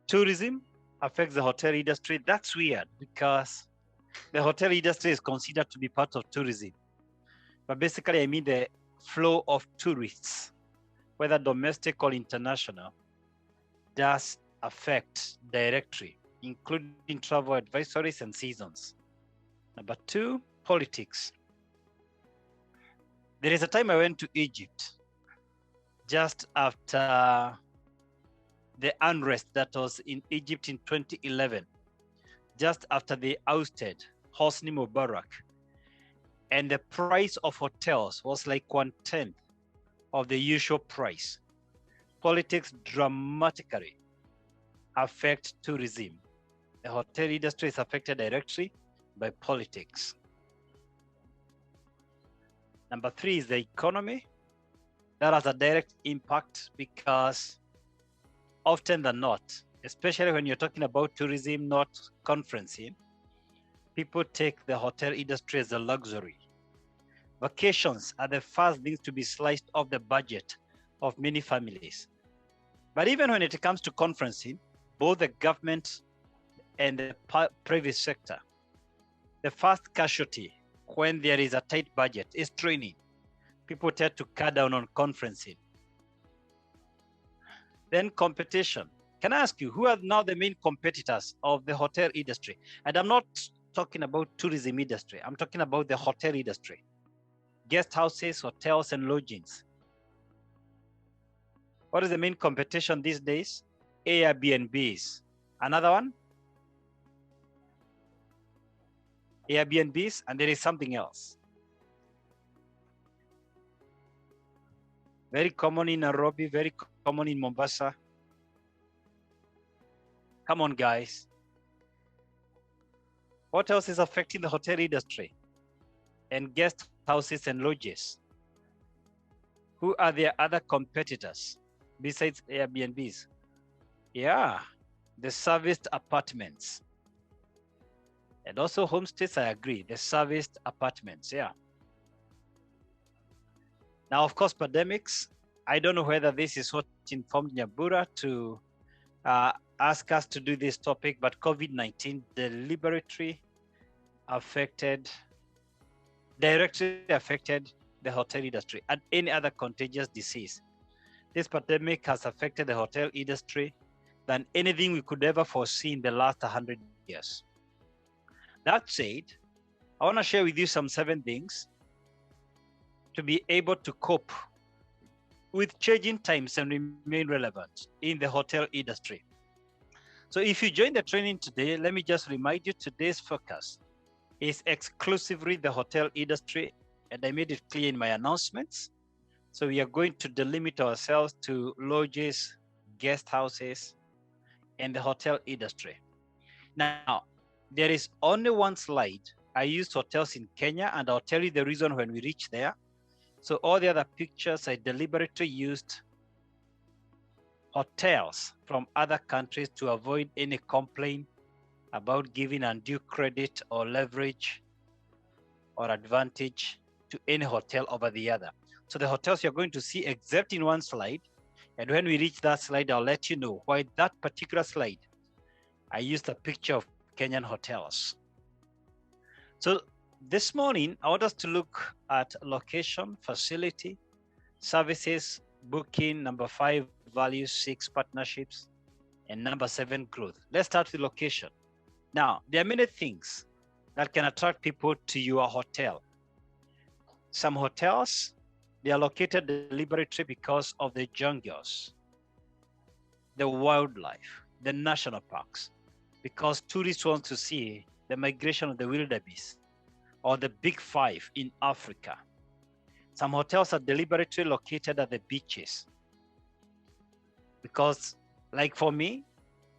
Tourism affects the hotel industry. That's weird because the hotel industry is considered to be part of tourism. But basically, I mean the flow of tourists, whether domestic or international, does affect directly, including travel advisories and seasons. Number two, politics. There is a time I went to Egypt just after the unrest that was in Egypt in 2011, just after they ousted Hosni Mubarak. And the price of hotels was like 1/10 of the usual price. Politics dramatically affect tourism. The hotel industry is affected directly by politics. Number three is the economy. That has a direct impact because often than not, especially when you're talking about tourism, not conferencing, people take the hotel industry as a luxury. Vacations are the first things to be sliced off the budget of many families. But even when it comes to conferencing, both the government and the private sector, the first casualty when there is a tight budget is training. People tend to cut down on conferencing. Then competition. Can I ask you, who are now the main competitors of the hotel industry? And I'm not talking about tourism industry. I'm talking about the hotel industry. Guest houses, hotels, and lodgings. What is the main competition these days? Airbnbs. Another one? Airbnbs, and there is something else. Very common in Nairobi, very common in Mombasa. Come on, guys. What else is affecting the hotel industry and guest houses and lodges? Who are their other competitors besides Airbnbs? Yeah, the serviced apartments. And also homestays, I agree, the serviced apartments, yeah. Now, of course, pandemics, I don't know whether this is what informed Nyambura to ask us to do this topic, but COVID-19 deliberately directly affected the hotel industry and any other contagious disease. This pandemic has affected the hotel industry than anything we could ever foresee in the last 100 years. That said, I want to share with you some 7 things to be able to cope with changing times and remain relevant in the hotel industry. So if you join the training today, let me just remind you today's focus is exclusively the hotel industry, and I made it clear in my announcements. So we are going to delimit ourselves to lodges, guest houses, and the hotel industry. Now, there is only one slide. I used hotels in Kenya, and I'll tell you the reason when we reach there. So all the other pictures, I deliberately used hotels from other countries to avoid any complaint about giving undue credit or leverage or advantage to any hotel over the other. So the hotels you're going to see except in one slide. And when we reach that slide, I'll let you know why that particular slide, I used a picture of Kenyan hotels. So this morning, I want us to look at location, facility, services, booking, number 5, values, 6, partnerships, and number 7, growth. Let's start with location. Now, there are many things that can attract people to your hotel. Some hotels, they are located deliberately because of the jungles, the wildlife, the national parks, because tourists want to see the migration of the wildebeest or the big 5 in Africa. Some hotels are deliberately located at the beaches because, like for me,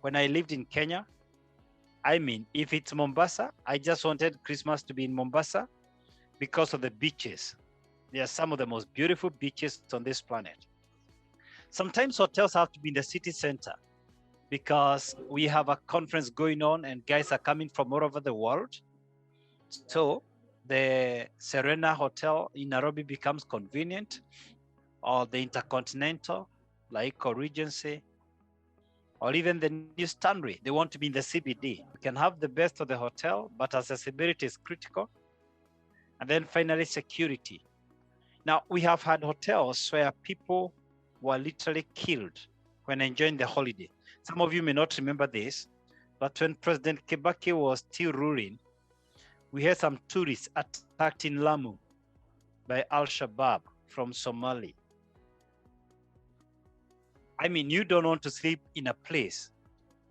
when I lived in Kenya, I mean, if it's Mombasa, I just wanted Christmas to be in Mombasa because of the beaches. They are some of the most beautiful beaches on this planet. Sometimes hotels have to be in the city center because we have a conference going on and guys are coming from all over the world. So the Serena Hotel in Nairobi becomes convenient, or the Intercontinental, like or Regency, or even the new Stanley. They want to be in the CBD. You can have the best of the hotel, but accessibility is critical. And then finally, security. Now, we have had hotels where people were literally killed when enjoying the holiday. Some of you may not remember this, but when President Kibaki was still ruling, we had some tourists attacked in Lamu by Al-Shabaab from Somalia. I mean, you don't want to sleep in a place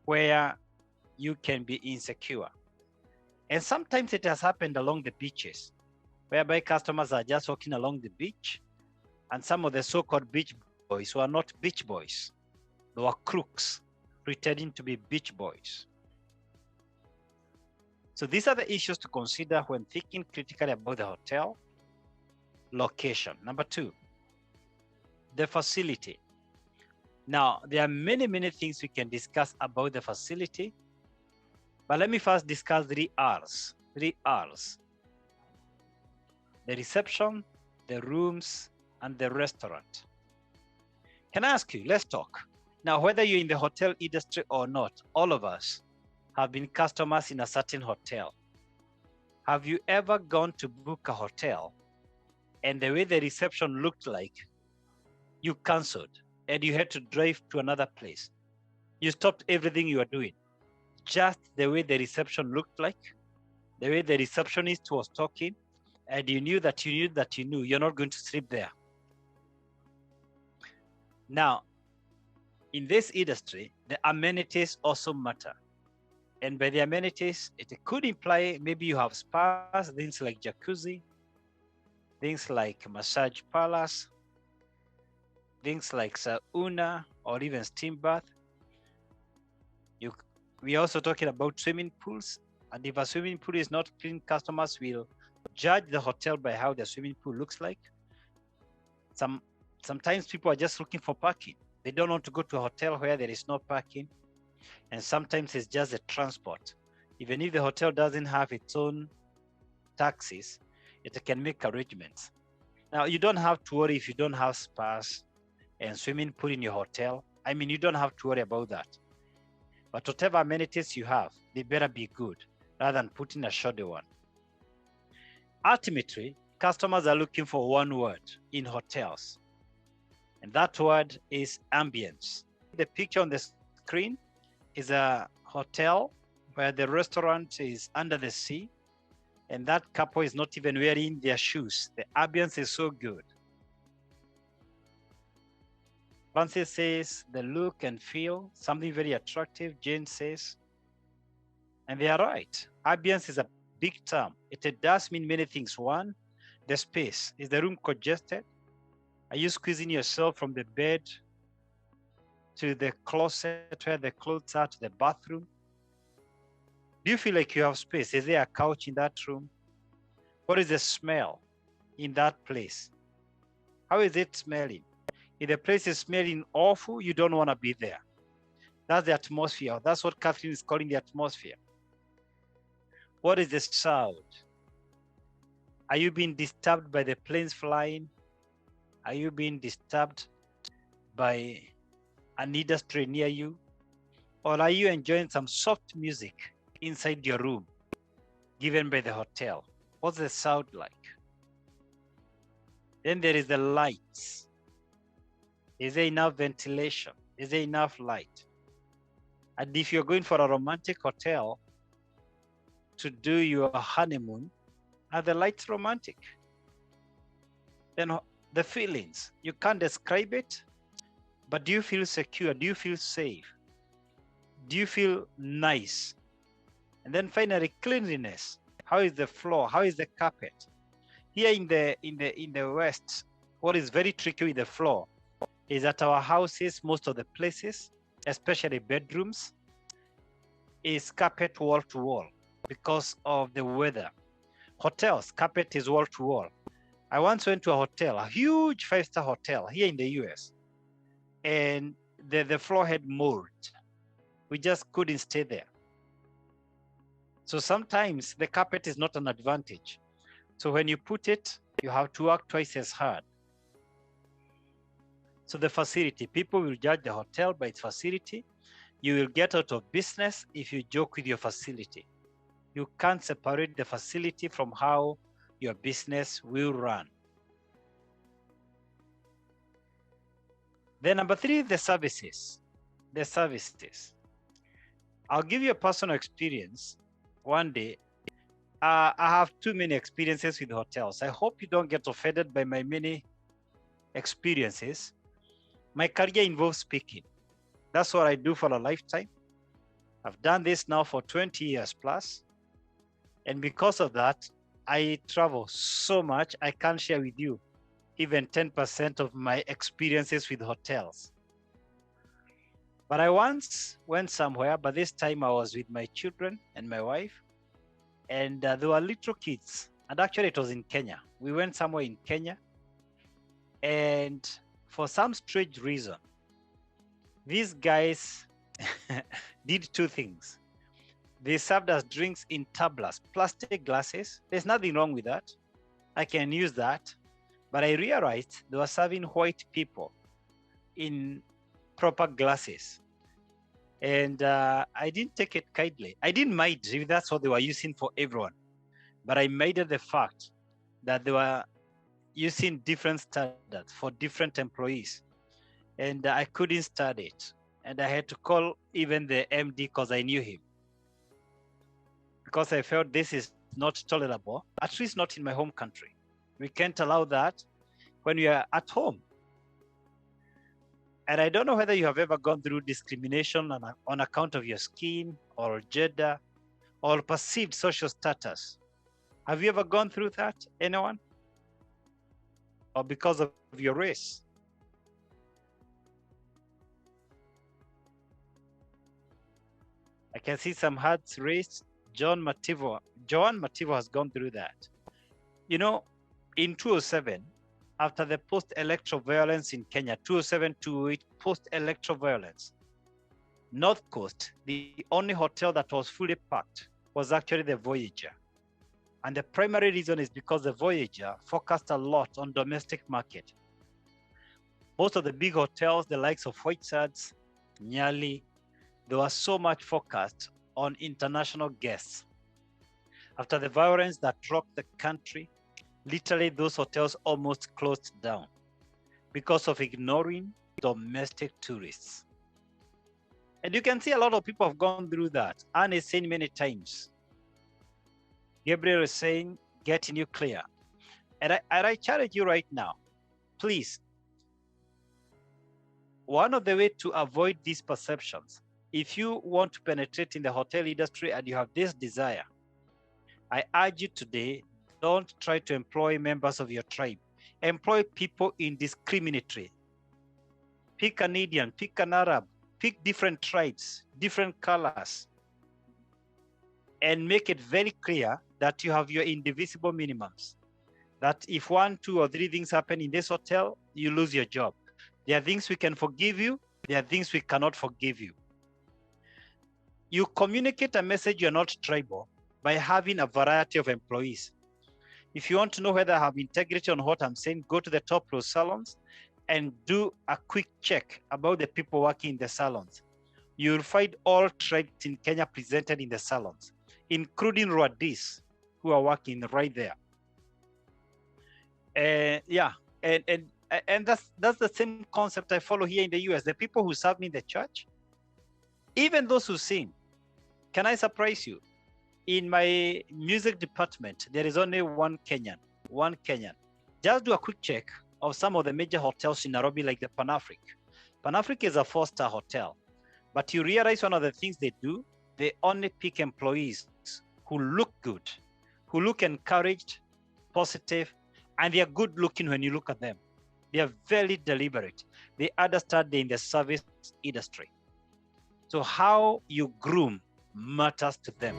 where you can be insecure. And sometimes it has happened along the beaches, whereby customers are just walking along the beach, and some of the so-called beach boys who are not beach boys, they were crooks pretending to be beach boys. So these are the issues to consider when thinking critically about the hotel. Location. Number two, the facility. Now, there are many things we can discuss about the facility, but let me first discuss 3 R's. 3 R's. The reception, the rooms, and the restaurant. Can I ask you, let's talk. Now, whether you're in the hotel industry or not, all of us have been customers in a certain hotel. Have you ever gone to book a hotel and the way the reception looked like, you canceled and you had to drive to another place? You stopped everything you were doing, just the way the reception looked like, the way the receptionist was talking, and you knew that you're not going to sleep there. Now, in this industry, the amenities also matter. And by the amenities, it could imply maybe you have spas, things like jacuzzi, things like massage palace, things like sauna, or even steam bath. We're also talking about swimming pools. And if a swimming pool is not clean, customers will judge the hotel by how the swimming pool looks like. Sometimes people are just looking for parking. They don't want to go to a hotel where there is no parking. And sometimes it's just the transport. Even if the hotel doesn't have its own taxis, it can make arrangements. Now, you don't have to worry if you don't have spas and swimming pool in your hotel. I mean, you don't have to worry about that. But whatever amenities you have, they better be good rather than putting a shoddy one. Ultimately, customers are looking for one word in hotels, and that word is ambience. The picture on the screen is a hotel where the restaurant is under the sea, and that couple is not even wearing their shoes. The ambience is so good. Francis says the look and feel, something very attractive. Jane says, and they are right. Ambience is a big term. It does mean many things. One, the space. Is the room congested? Are you squeezing yourself from the bed to the closet where the clothes are, to the bathroom? Do you feel like you have space? Is there a couch in that room? What is the smell in that place? How is it smelling? If the place is smelling awful, you don't want to be there. That's the atmosphere. That's what Catherine is calling the atmosphere. What is the sound? Are you being disturbed by the planes flying? Are you being disturbed by an industry near you? Or are you enjoying some soft music inside your room given by the hotel? What's the sound like? Then there is the lights. Is there enough ventilation? Is there enough light? And if you're going for a romantic hotel to do your honeymoon, are the lights romantic? Then the feelings, you can't describe it, but do you feel secure? Do you feel safe? Do you feel nice? And then finally, cleanliness. How is the floor? How is the carpet? Here in the West, what is very tricky with the floor is that our houses, most of the places, especially bedrooms, is carpet wall to wall because of the weather. Hotels, carpet is wall to wall. I once went to a hotel, a huge 5-star hotel here in the US, and the floor had mold. We just couldn't stay there. So sometimes the carpet is not an advantage. So when you put it, you have to work twice as hard. So the facility, people will judge the hotel by its facility. You will get out of business if you joke with your facility. You can't separate the facility from how your business will run. Then number 3, the services. The services. I'll give you a personal experience. One day, I have too many experiences with hotels. I hope you don't get offended by my many experiences. My career involves speaking. That's what I do for a lifetime. I've done this now for 20 years plus. And because of that, I travel so much, I can't share with you even 10% of my experiences with hotels. But I once went somewhere, but this time I was with my children and my wife, and there were little kids. And actually it was in Kenya. We went somewhere in Kenya, and for some strange reason, these guys did 2 things. They served us drinks in tablas, plastic glasses. There's nothing wrong with that. I can use that. But I realized they were serving white people in proper glasses. And I didn't take it kindly. I didn't mind if that's what they were using for everyone. But I minded the fact that they were using different standards for different employees. And I couldn't stand it. And I had to call even the MD because I knew him. Because I felt this is not tolerable, at least not in my home country. We can't allow that when we are at home. And I don't know whether you have ever gone through discrimination on account of your skin or gender or perceived social status. Have you ever gone through that, anyone? Or because of your race? I can see some hands raised. Joan Mativo has gone through that. You know, in 2007, after the post-electoral violence in Kenya, 2007-2008, post-electoral violence, North Coast, the only hotel that was fully packed was actually the Voyager. And the primary reason is because the Voyager focused a lot on domestic market. Most of the big hotels, the likes of White Sands, Nyali, they were so much focused on international guests. After the violence that rocked the country, literally those hotels almost closed down because of ignoring domestic tourists. And you can see a lot of people have gone through that. Anne is saying many times. Gabriel is saying, getting you clear. And I challenge you right now, please. One of the ways to avoid these perceptions, if you want to penetrate in the hotel industry and you have this desire, I urge you today, don't try to employ members of your tribe. Employ people indiscriminately. Pick an Indian, pick an Arab, pick different tribes, different colors, and make it very clear that you have your indivisible minimums. That if 1, 2, or 3 things happen in this hotel, you lose your job. There are things we can forgive you. There are things we cannot forgive you. You communicate a message you're not tribal by having a variety of employees. If you want to know whether I have integrity on what I'm saying, go to the top row salons and do a quick check about the people working in the salons. You'll find all tribes in Kenya presented in the salons, including Rwadis, who are working right there. Yeah, and that's the same concept I follow here in the US. The people who serve me in the church, even those who sing. Can I surprise you? In my music department, there is only one Kenyan. Just do a quick check of some of the major hotels in Nairobi, like the Pan-Afric. Pan-Afric is a 4-star hotel, but you realize one of the things they do, they only pick employees who look good, who look encouraged, positive, and they are good looking when you look at them. They are very deliberate. They understand they're in the service industry. So how you groom matters to them.